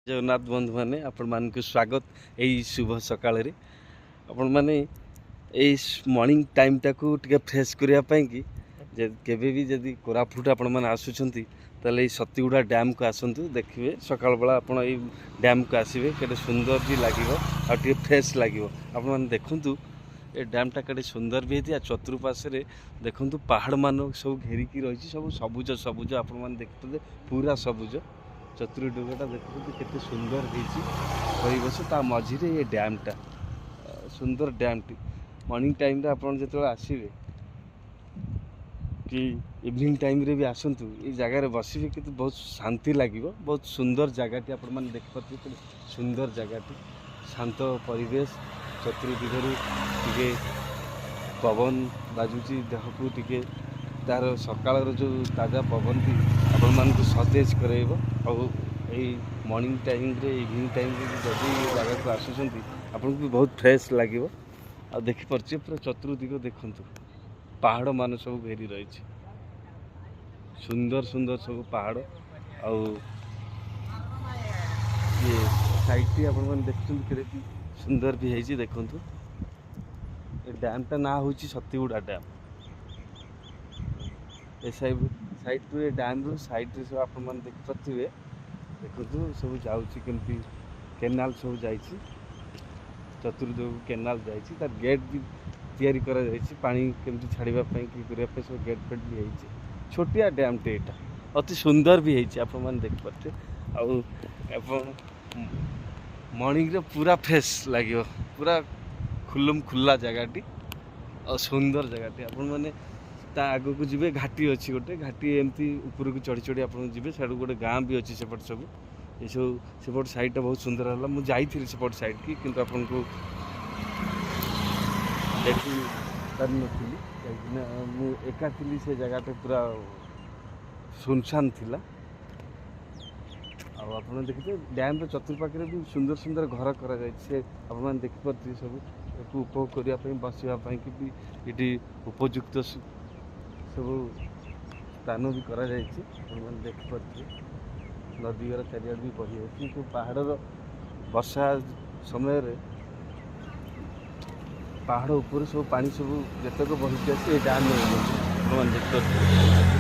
जगन्नाथ बंधु मैंने आपण मान स्वागत यही शुभ सकाल आपण मैंने मॉर्निंग टाइम टाकू टे फ्रेश करने कि केवे भी जदि कोरापुट आपण मैंने आसुंच ताले सतीगुड़ा डैम को आसतु देखिए सकाल बेला आप डैम को आसवे के सुंदर भी लगे आगे फ्रेश लगे आपण मैंने देखु ये डैमटा के सुंदर भी है चतुर्पार्श्वे देखु पहाड़ मान सब घेरिकी रही सब सबुज सबुज आपण मैंने देखते पूरा सबुज चतुर्दिगटा देखते केते सुंदर परिवेश ता मझिरे ये डैमटा सुंदर डैमटी मॉर्निंग टाइम रे आपण जो आसवे कि इवनिंग टाइम रे भी आसतु ये जगार बसवे कि बहुत शांति लगे बहुत सुंदर जगहटी आप देखिए सुंदर जगहटी शांत परिवेश चतुर्दिगरू टे पवन बाजुची देह को टे तार सकाल जो ताजा पवन भी आपण मान सतेज करेब मॉर्निंग टाइम रे इवनिंग टाइम रे जदि जगह को आसुँच आपन को बहुत फ्रेश लगे आ देखिपे पूरा चतुर्दिग देखु पहाड़ मान सब घेरी रही सुंदर सुंदर सब पहाड़ आउ ये साइड आप देखते सुंदर भी है देखु ये डैमटा ना हूँ सतीगुड़ा डैम ए साइड टू ये डैम रू साइड रे सब आप देखिपे देखु सब जामती केनाल सब जा चतुर्दिग केनाल जा गेट भी तैयारी करा पानी केमती छाड़ापी कि सब गेट फेट भी है छोटिया डैम टे यहाँ अति सुंदर भी है आप देखिपे मॉर्निंग रे पूरा फ्रेश लगे पूरा खुल्लम खुला जगहटी और सुंदर जगहटी आपण मैंने ता आग को जी घाटी अच्छी गोटे घाटी एमती ऊपर को चढ़ी चढ़ी आप जी साइड गोटे गाँ भी अच्छी सेपट सब ये सब सेपट साइडटा बहुत सुंदर है मुझे सेपट साइड की किंतु आपन को देखी पारि नी कहीं एका थी से जगहटा पूरा सुनसान थिला आप देखिए डैम चतुर्पाखे भी सुंदर सुंदर घर कर देखिपे सब उपभोग करने बसवाई कि भी ये उपयुक्त सब स्थान भी करा देखिपे नदीर चारिआड भी बही जाए पहाड़ वर्षा समय पहाड़ ऊपर सब पानी सब जितक बही आसे डैम देखिए